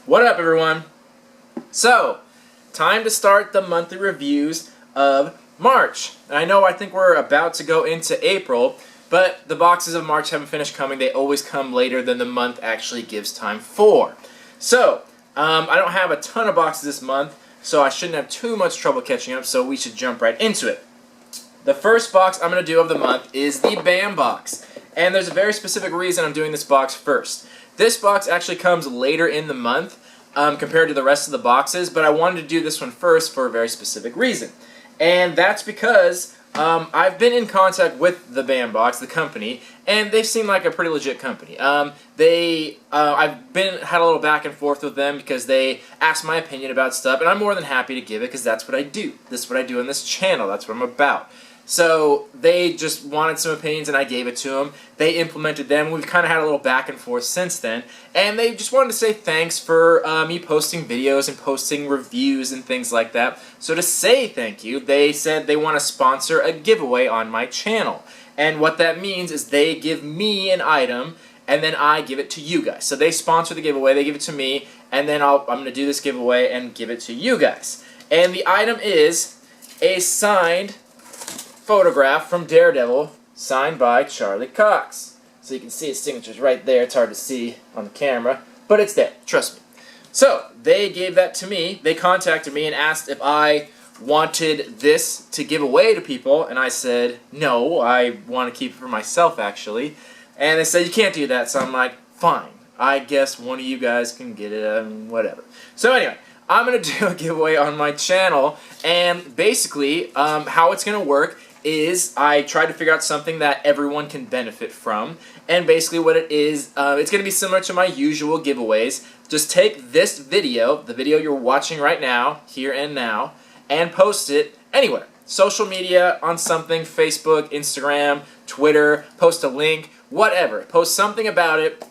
What up, everyone? So, time to start the monthly reviews of March. And I think we're about to go into April, but the boxes of March haven't finished coming. They always come later than the month actually gives time for. So, I don't have a ton of boxes this month, so I shouldn't have too much trouble catching up, so we should jump right into it. The first box I'm going to do of the month is the BAM box. And there's a very specific reason I'm doing this box first. This box actually comes later in the month compared to the rest of the boxes, but I wanted to do this one first for a very specific reason. And that's because I've been in contact with the BAM box, the company, and they seem like a pretty legit company. I've had a little back and forth with them because they asked my opinion about stuff, and I'm more than happy to give it because that's what I do. This is what I do on this channel. That's what I'm about. So they just wanted some opinions and I gave it to them. They implemented them. We've kind of had a little back and forth since then. And they just wanted to say thanks for me posting videos and posting reviews and things like that. So to say thank you, they said they want to sponsor a giveaway on my channel. And what that means is they give me an item and then I give it to you guys. So they sponsor the giveaway, they give it to me, and then I'm going to do this giveaway and give it to you guys. And the item is a signed photograph from Daredevil, signed by Charlie Cox. So you can see his signature's right there. It's hard to see on the camera, but it's there, trust me. So they gave that to me. They contacted me and asked if I wanted this to give away to people, and I said no, I want to keep it for myself actually. And they said you can't do that, so I'm like, fine, I guess one of you guys can get it, whatever. So anyway, I'm going to do a giveaway on my channel, and basically how it's going to work is I try to figure out something that everyone can benefit from, and basically what it is, it's going to be similar to my usual giveaways. Just take this video, the video you're watching right now, here and now, and post it anywhere. Social media, on something, Facebook, Instagram, Twitter, post a link, whatever. Post something about it,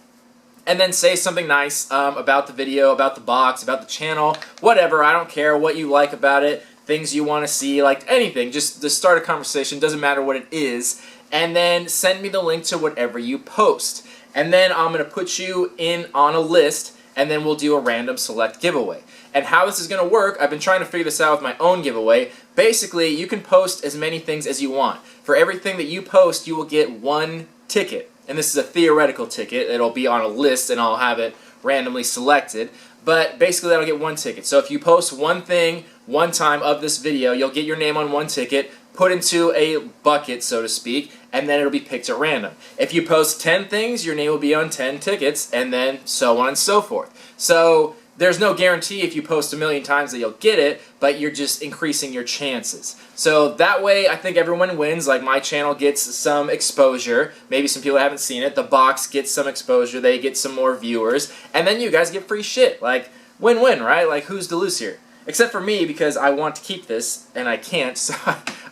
and then say something nice about the video, about the box, about the channel, whatever. I don't care what you like about it, things you want to see, like anything. Just to start a conversation, doesn't matter what it is. And then send me the link to whatever you post. And then I'm going to put you in on a list, and then we'll do a random select giveaway. And how this is going to work, I've been trying to figure this out with my own giveaway. Basically, you can post as many things as you want. For everything that you post, you will get one ticket. And this is a theoretical ticket. It'll be on a list and I'll have it randomly selected. But basically that'll get one ticket. So if you post one thing one time of this video, you'll get your name on one ticket, put into a bucket, so to speak, and then it'll be picked at random. If you post 10 things, your name will be on 10 tickets, and then so on and so forth. So there's no guarantee if you post a million times that you'll get it, but you're just increasing your chances. So that way, I think everyone wins. Like, my channel gets some exposure. Maybe some people haven't seen it. The box gets some exposure. They get some more viewers. And then you guys get free shit. Like, win-win, right? Like, who's to lose here? Except for me, because I want to keep this, and I can't. So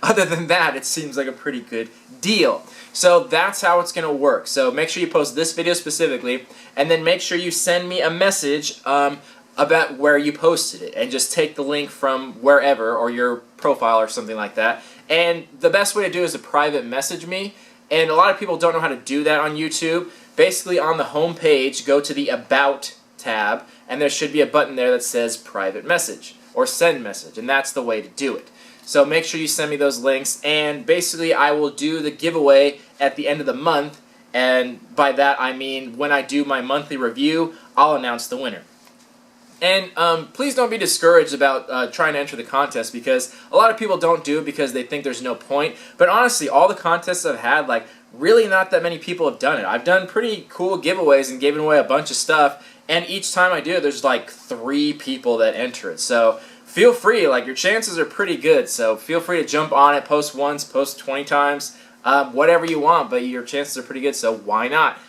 other than that, it seems like a pretty good deal. So that's how it's going to work. So make sure you post this video specifically, and then make sure you send me a message about where you posted it, and just take the link from wherever, or your profile or something like that. And the best way to do it is to private message me, and a lot of people don't know how to do that on YouTube. Basically, on the home page, go to the About tab, and there should be a button there that says private message or send message, and that's the way to do it. So make sure you send me those links, and basically I will do the giveaway at the end of the month, and by that I mean when I do my monthly review, I'll announce the winner. And please don't be discouraged about trying to enter the contest, because a lot of people don't do it because they think there's no point. But honestly, all the contests I've had, like, really not that many people have done it. I've done pretty cool giveaways and given away a bunch of stuff, and each time I do it, there's like 3 people that enter it. So feel free, like, your chances are pretty good. So feel free to jump on it, post once, post 20 times, whatever you want, but your chances are pretty good, so why not?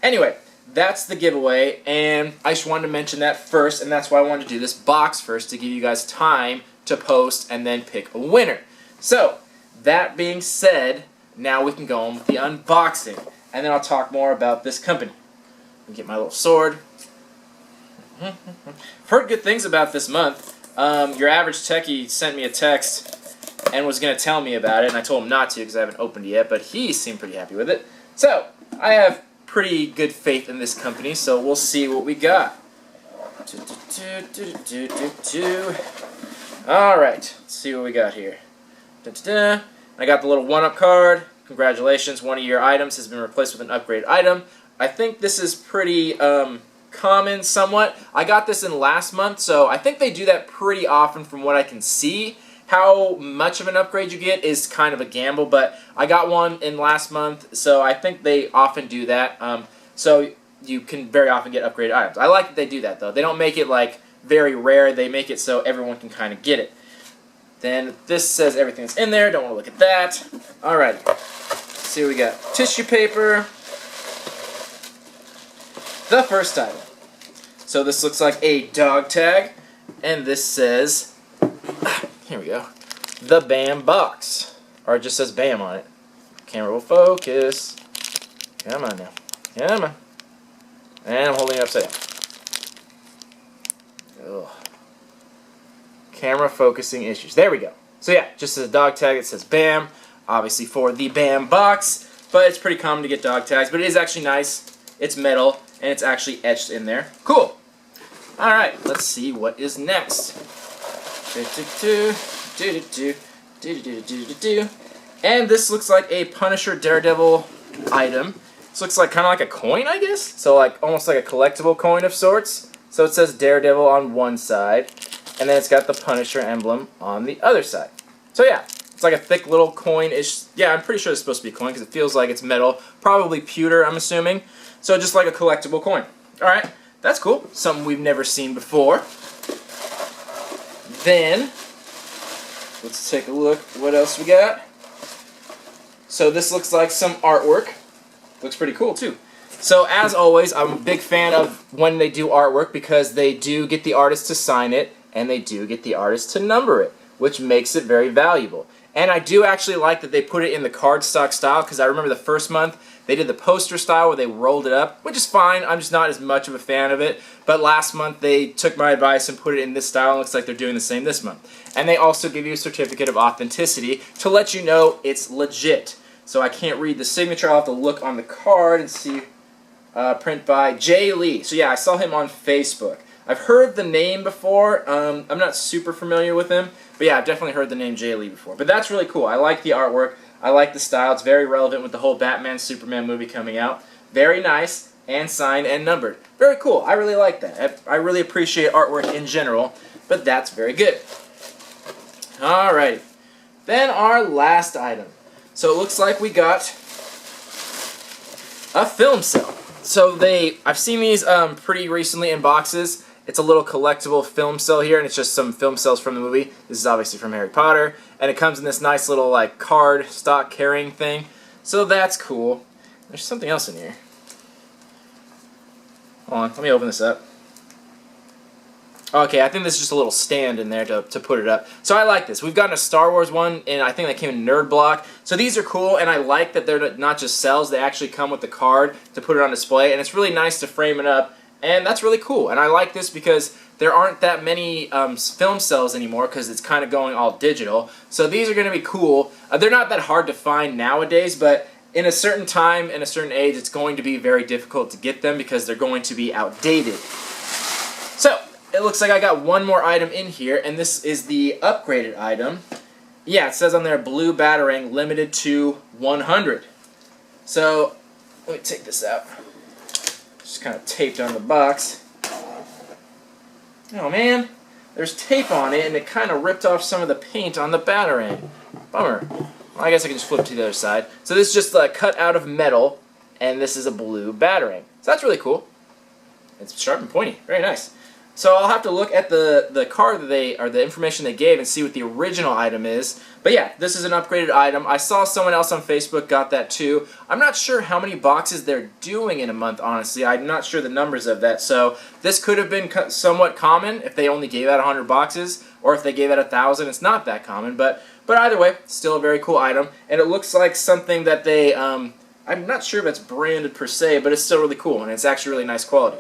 Anyway, that's the giveaway, and I just wanted to mention that first, and that's why I wanted to do this box first, to give you guys time to post and then pick a winner. So, that being said, now we can go on with the unboxing, and then I'll talk more about this company. Let me get my little sword. I've heard good things about this month. Your Average Techie sent me a text and was going to tell me about it, and I told him not to because I haven't opened it yet, but he seemed pretty happy with it. So, I have pretty good faith in this company, so we'll see what we got. Alright, let's see what we got here. I got the little 1-up card. Congratulations, one of your items has been replaced with an upgraded item. I think this is pretty common somewhat. I got this in last month, so I think they do that pretty often from what I can see. How much of an upgrade you get is kind of a gamble, but I got one in last month, so I think they often do that. So you can very often get upgraded items. I like that they do that, though. They don't make it, like, very rare. They make it so everyone can kind of get it. Then this says everything that's in there. Don't want to look at that. Alrighty. Let's see what we got. Tissue paper. The first item. So this looks like a dog tag. And this says, here we go, the BAM box. Or it just says BAM on it. Camera will focus. Come on now. Come on. And I'm holding it upside down. Ugh. Camera focusing issues. There we go. So yeah, just as a dog tag, it says BAM, obviously for the BAM box, but it's pretty common to get dog tags, but it is actually nice. It's metal, and it's actually etched in there. Cool. Alright, let's see what is next. And this looks like a Punisher Daredevil item. This looks like kind of like a coin, I guess? So like almost like a collectible coin of sorts. So it says Daredevil on one side, and then it's got the Punisher emblem on the other side. So yeah, it's like a thick little coin-ish. Yeah, I'm pretty sure it's supposed to be a coin because it feels like it's metal. Probably pewter, I'm assuming. So just like a collectible coin. Alright, that's cool. Something we've never seen before. Then, let's take a look what else we got. So this looks like some artwork. Looks pretty cool too. So as always, I'm a big fan of when they do artwork because they do get the artist to sign it and they do get the artist to number it, which makes it very valuable. And I do actually like that they put it in the cardstock style because I remember the first month they did the poster style where they rolled it up, which is fine. I'm just not as much of a fan of it. But last month they took my advice and put it in this style and it looks like they're doing the same this month. And they also give you a certificate of authenticity to let you know it's legit. So I can't read the signature. I'll have to look on the card and see. Print by Jay Lee. So yeah, I saw him on Facebook. I've heard the name before. I'm not super familiar with him. But yeah, I've definitely heard the name Jay Lee before. But that's really cool. I like the artwork. I like the style. It's very relevant with the whole Batman Superman movie coming out. Very nice and signed and numbered. Very cool. I really like that. I really appreciate artwork in general. But that's very good. Alrighty. Then our last item. So it looks like we got a film cell. So I've seen these pretty recently in boxes. It's a little collectible film cell here, and it's just some film cells from the movie. This is obviously from Harry Potter, and it comes in this nice little like card stock carrying thing. So that's cool. There's something else in here. Hold on, let me open this up. Okay, I think there's just a little stand in there to put it up. So I like this. We've gotten a Star Wars one, and I think they came in Nerd Block. So these are cool, and I like that they're not just cells. They actually come with the card to put it on display, and it's really nice to frame it up, and that's really cool. And I like this because there aren't that many film cells anymore because it's kind of going all digital. So these are going to be cool. They're not that hard to find nowadays, but in a certain time, in a certain age, it's going to be very difficult to get them because they're going to be outdated. So it looks like I got one more item in here, and this is the upgraded item. Yeah, it says on there, Blue Batarang, limited to 100. So, let me take this out. Just kind of taped on the box. Oh man, there's tape on it, and it kind of ripped off some of the paint on the Batarang. Bummer. Well, I guess I can just flip to the other side. So this is just cut out of metal, and this is a Blue Batarang. So that's really cool. It's sharp and pointy. Very nice. So I'll have to look at the card that or the information they gave and see what the original item is. But yeah, this is an upgraded item. I saw someone else on Facebook got that too. I'm not sure how many boxes they're doing in a month, honestly. I'm not sure the numbers of that. So this could have been somewhat common if they only gave out 100 boxes, or if they gave out 1,000. It's not that common, but either way, still a very cool item. And it looks like something that they, I'm not sure if it's branded per se, but it's still really cool, and it's actually really nice quality.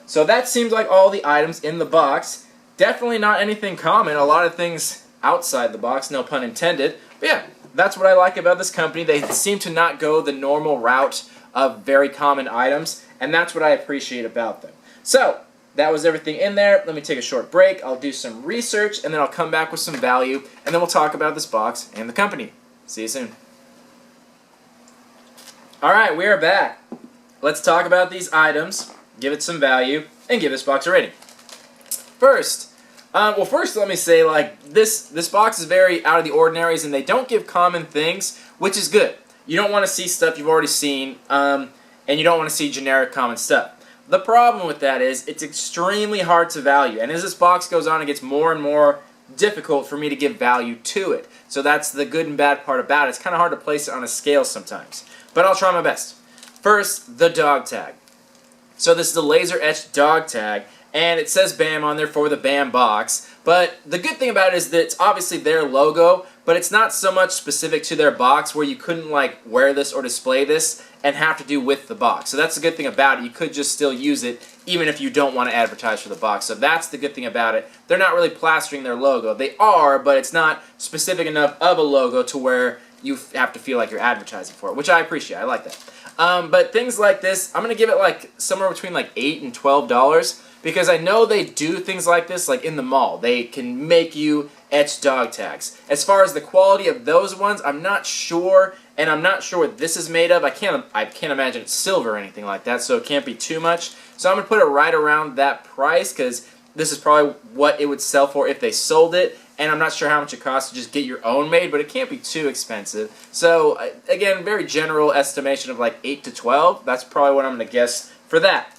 So that seems like all the items in the box. Definitely not anything common. A lot of things outside the box, no pun intended. But yeah, that's what I like about this company. They seem to not go the normal route of very common items, and that's what I appreciate about them. So, that was everything in there. Let me take a short break. I'll do some research, and then I'll come back with some value, and then we'll talk about this box and the company. See you soon. Alright, we are back. Let's talk about these items, give it some value, and give this box a rating. First, let me say, like, this box is very out of the ordinaries, and they don't give common things, which is good. You don't want to see stuff you've already seen, and you don't want to see generic common stuff. The problem with that is it's extremely hard to value, and as this box goes on, it gets more and more difficult for me to give value to it. So that's the good and bad part about it. It's kind of hard to place it on a scale sometimes, but I'll try my best. First, the dog tag. So this is the laser etched dog tag, and it says BAM on there for the BAM box. But the good thing about it is that it's obviously their logo, but it's not so much specific to their box where you couldn't like wear this or display this and have to do with the box. So that's the good thing about it. You could just still use it even if you don't want to advertise for the box. So that's the good thing about it. They're not really plastering their logo. They are, but it's not specific enough of a logo to where you have to feel like you're advertising for it, which I appreciate. I like that. But things like this, I'm going to give it like somewhere between like $8 and $12 because I know they do things like this like in the mall. They can make you etch dog tags. As far as the quality of those ones, I'm not sure, and I'm not sure what this is made of. I can't imagine it's silver or anything like that, so it can't be too much. So I'm going to put it right around that price because this is probably what it would sell for if they sold it. And I'm not sure how much it costs to just get your own made, but it can't be too expensive. So, again, very general estimation of like 8 to 12. That's probably what I'm going to guess for that.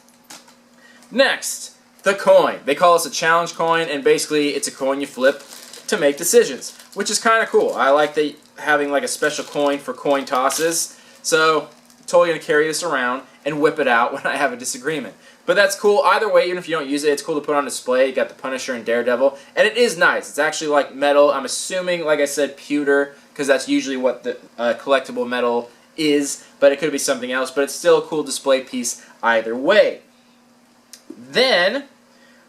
Next, the coin. They call this a challenge coin, and basically it's a coin you flip to make decisions, which is kind of cool. I like having like a special coin for coin tosses. So, I'm totally going to carry this around and whip it out when I have a disagreement. But that's cool. Either way, even if you don't use it, it's cool to put on display. You got the Punisher and Daredevil. And it is nice. It's actually like metal. I'm assuming, like I said, pewter, because that's usually what the collectible metal is. But it could be something else. But it's still a cool display piece either way. Then,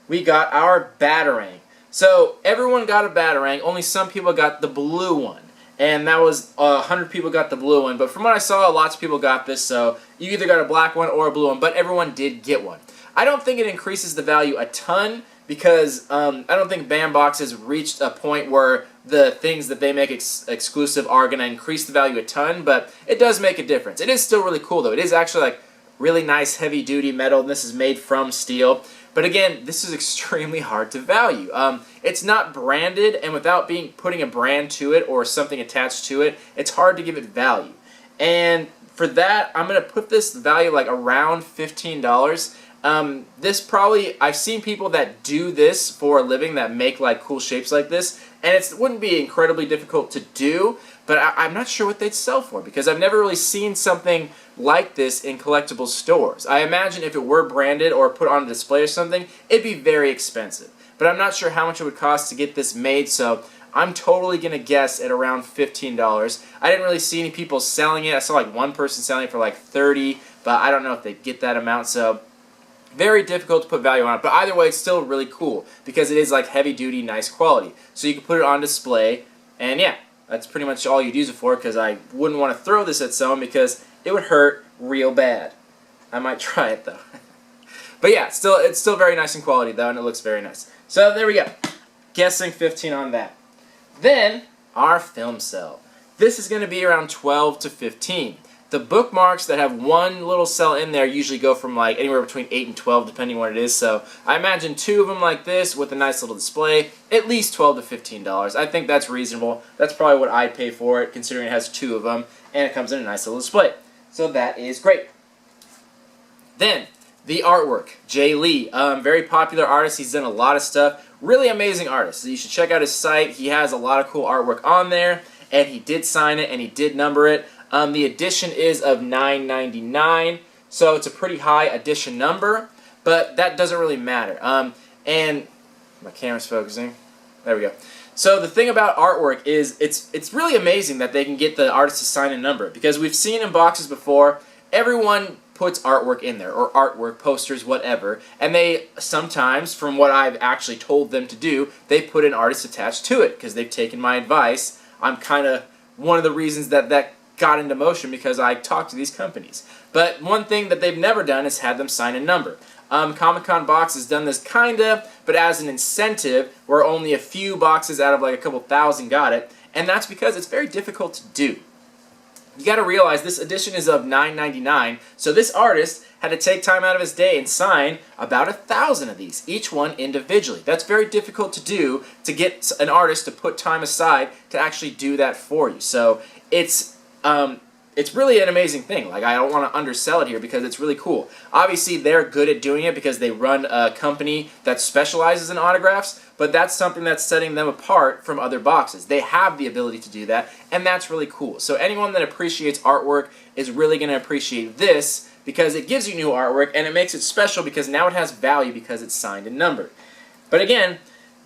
we got our Batarang. So, everyone got a Batarang. Only some people got the blue one. And that was 100 people got the blue one. But from what I saw, lots of people got this. So you either got a black one or a blue one. But everyone did get one. I don't think it increases the value a ton because I don't think BAM boxes reached a point where the things that they make exclusive are going to increase the value a ton. But it does make a difference. It is still really cool though. It is actually like really nice heavy duty metal. And this is made from steel. But again, this is extremely hard to value. It's not branded, and without putting a brand to it or something attached to it, it's hard to give it value. And for that, I'm going to put this value like around $15. I've seen people that do this for a living that make like cool shapes like this, and it wouldn't be incredibly difficult to do, but I'm not sure what they'd sell for because I've never really seen something like this in collectible stores. I imagine if it were branded or put on a display or something, it'd be very expensive. But I'm not sure how much it would cost to get this made, so I'm totally going to guess at around $15. I didn't really see any people selling it. I saw like one person selling it for like $30, but I don't know if they'd get that amount, so very difficult to put value on it. But either way, it's still really cool because it is like heavy duty, nice quality. So you can put it on display, and yeah, that's pretty much all you'd use it for because I wouldn't want to throw this at someone because it would hurt real bad. I might try it though. But yeah, it's still very nice in quality though, and it looks very nice. So there we go. Guessing 15 on that. Then, our film cell. This is going to be around 12 to 15. The bookmarks that have one little cell in there usually go from like anywhere between 8 and 12 depending what it is. So I imagine 2 of them like this with a nice little display, at least $12 to $15. I think that's reasonable. That's probably what I'd pay for it considering it has 2 of them and it comes in a nice little display. So that is great. Then, the artwork. Jay Lee, very popular artist. He's done a lot of stuff. Really amazing artist. So you should check out his site. He has a lot of cool artwork on there, and he did sign it and he did number it. The edition is of $9.99, so it's a pretty high edition number, but that doesn't really matter. And my camera's focusing. There we go. So the thing about artwork is it's really amazing that they can get the artist to sign and number it, because we've seen in boxes before, everyone puts artwork in there, or artwork, posters, whatever, and they sometimes, from what I've actually told them to do, they put an artist attached to it, because they've taken my advice. I'm kind of one of the reasons that got into motion, because I talked to these companies. But one thing that they've never done is had them sign a number. Comic-Con Box has done this kinda, but as an incentive, where only a few boxes out of like a couple thousand got it, and that's because it's very difficult to do. You got to realize this edition is of $9.99, so this artist had to take time out of his day and sign about 1,000 of these, each one individually. That's very difficult to do, to get an artist to put time aside to actually do that for you. So it's really an amazing thing. Like, I don't want to undersell it here because it's really cool. Obviously, they're good at doing it because they run a company that specializes in autographs, but that's something that's setting them apart from other boxes. They have the ability to do that, and that's really cool. So anyone that appreciates artwork is really going to appreciate this because it gives you new artwork, and it makes it special because now it has value because it's signed and numbered. But again,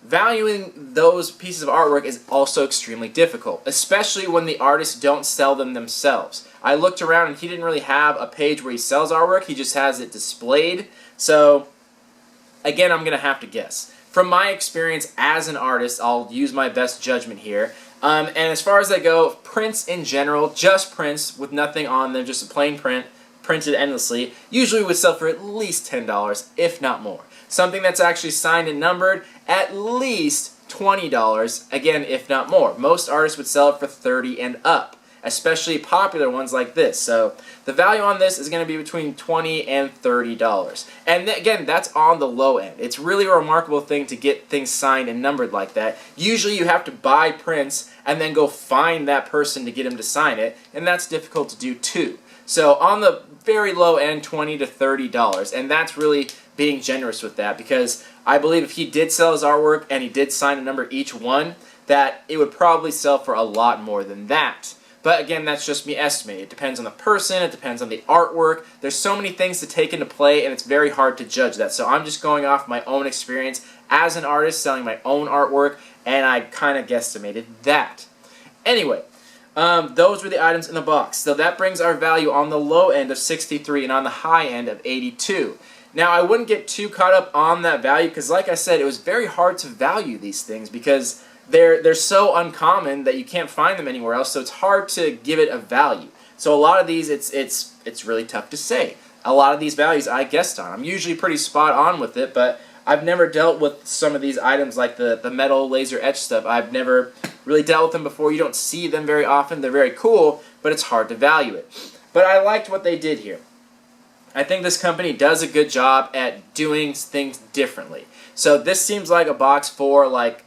valuing those pieces of artwork is also extremely difficult, especially when the artists don't sell them themselves. I looked around and he didn't really have a page where he sells artwork, he just has it displayed. So, again, I'm going to have to guess. From my experience as an artist, I'll use my best judgment here. And as far as I go, prints in general, just prints with nothing on them, just a plain print, printed endlessly, usually would sell for at least $10, if not more. Something that's actually signed and numbered, at least $20, again, if not more. Most artists would sell it for $30 and up, especially popular ones like this. So the value on this is going to be between $20 and $30. And again, that's on the low end. It's really a remarkable thing to get things signed and numbered like that. Usually you have to buy prints and then go find that person to get him to sign it, and that's difficult to do too. So on the very low end, $20 to $30, and that's really being generous with that, because I believe if he did sell his artwork and he did sign a number each one, that it would probably sell for a lot more than that. But again, that's just me estimating. It depends on the person, it depends on the artwork. There's so many things to take into play, and it's very hard to judge that. So I'm just going off my own experience as an artist selling my own artwork, and I kind of guesstimated that. Anyway, those were the items in the box. So that brings our value on the low end of $63 and on the high end of $82. Now, I wouldn't get too caught up on that value because, like I said, it was very hard to value these things because they're so uncommon that you can't find them anywhere else, so it's hard to give it a value. So a lot of these, it's really tough to say. A lot of these values I guessed on. I'm usually pretty spot on with it, but I've never dealt with some of these items like the metal laser etch stuff. I've never really dealt with them before. You don't see them very often. They're very cool, but it's hard to value it. But I liked what they did here. I think this company does a good job at doing things differently. So this seems like a box for like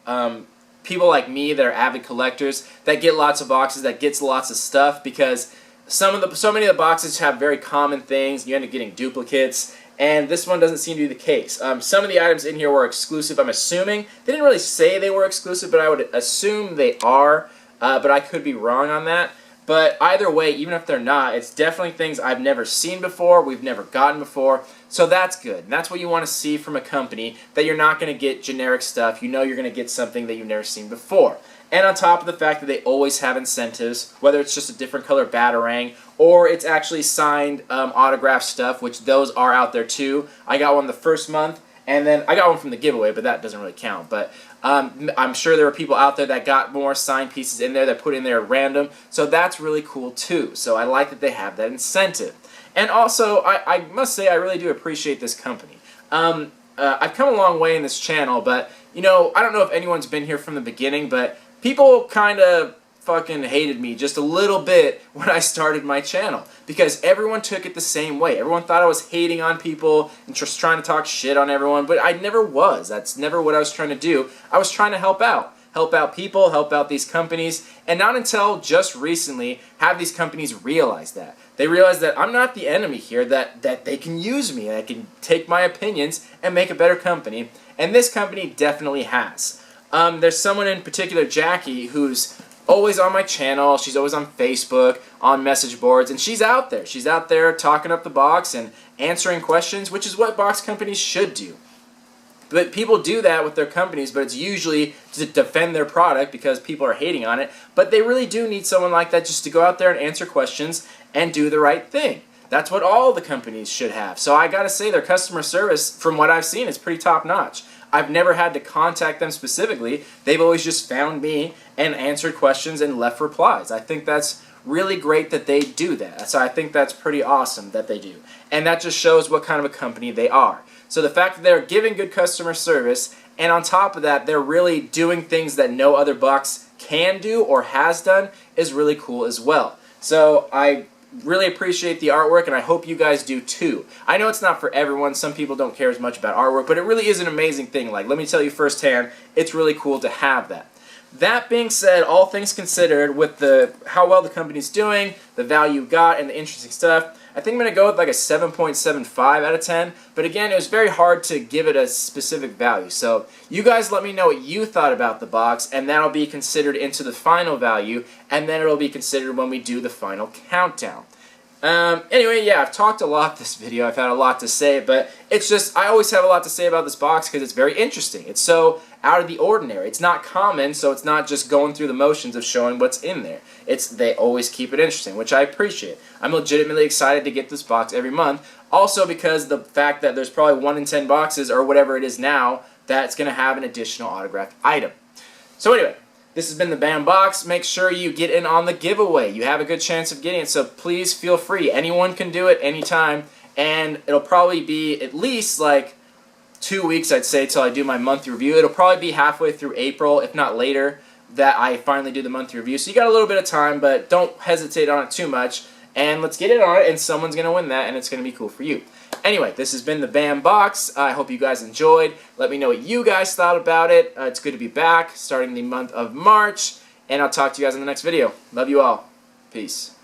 people like me that are avid collectors that get lots of boxes, that gets lots of stuff, because so many of the boxes have very common things. You end up getting duplicates, and this one doesn't seem to be the case. Some of the items in here were exclusive, I'm assuming. They didn't really say they were exclusive, but I would assume they are, but I could be wrong on that. But either way, even if they're not, it's definitely things I've never seen before, we've never gotten before, so that's good. And that's what you want to see from a company, that you're not going to get generic stuff. You know you're going to get something that you've never seen before. And on top of the fact that they always have incentives, whether it's just a different color Batarang, or it's actually signed autograph stuff, which those are out there too. I got one the first month, and then I got one from the giveaway, but that doesn't really count. But I'm sure there were people out there that got more signed pieces in there that put in there at random, so that's really cool too. So I like that they have that incentive. And also, I must say I really do appreciate this company. I've come a long way in this channel, but you know, I don't know if anyone's been here from the beginning, but people kind of fucking hated me just a little bit when I started my channel, because everyone took it the same way. Everyone thought I was hating on people and just trying to talk shit on everyone, but I never was. That's never what I was trying to do. I was trying to help out. Help out people, help out these companies, and not until just recently have these companies realize that. They realize that I'm not the enemy here, that they can use me, they can take my opinions and make a better company, and this company definitely has. There's someone in particular, Jackie, who's always on my channel. She's always on Facebook, on message boards, and she's out there. She's out there talking up the box and answering questions, which is what box companies should do. But people do that with their companies, but it's usually to defend their product because people are hating on it. But they really do need someone like that just to go out there and answer questions and do the right thing. That's what all the companies should have. So I gotta say, their customer service, from what I've seen, is pretty top notch. I've never had to contact them specifically. They've always just found me and answered questions and left replies. I think that's really great that they do that. So I think that's pretty awesome that they do. And that just shows what kind of a company they are. So the fact that they're giving good customer service, and on top of that, they're really doing things that no other box can do or has done, is really cool as well. So I really appreciate the artwork, and I hope you guys do too. I know it's not for everyone. Some people don't care as much about artwork, but it really is an amazing thing. Like, let me tell you firsthand, it's really cool to have that. That being said, all things considered, with how well the company's doing, the value got, and the interesting stuff, I think I'm going to go with like a 7.75 out of 10. But again, it was very hard to give it a specific value. So you guys let me know what you thought about the box, and that'll be considered into the final value, and then it'll be considered when we do the final countdown. Anyway, yeah, I've talked a lot this video. I've had a lot to say, but it's just, I always have a lot to say about this box because it's very interesting. It's so out of the ordinary. It's not common, so it's not just going through the motions of showing what's in there. They always keep it interesting, which I appreciate. I'm legitimately excited to get this box every month. Also because the fact that there's probably 1 in 10 boxes, or whatever it is now, that's going to have an additional autographed item. So anyway, this has been the BAM Box. Make sure you get in on the giveaway. You have a good chance of getting it, so please feel free. Anyone can do it anytime, and it'll probably be at least like 2 weeks, I'd say, till I do my monthly review. It'll probably be halfway through April, if not later, that I finally do the monthly review. So you got a little bit of time, but don't hesitate on it too much, and let's get it on it, and someone's going to win that, and it's going to be cool for you. Anyway, this has been the BAM Box. I hope you guys enjoyed. Let me know what you guys thought about it. It's good to be back starting the month of March. And I'll talk to you guys in the next video. Love you all. Peace.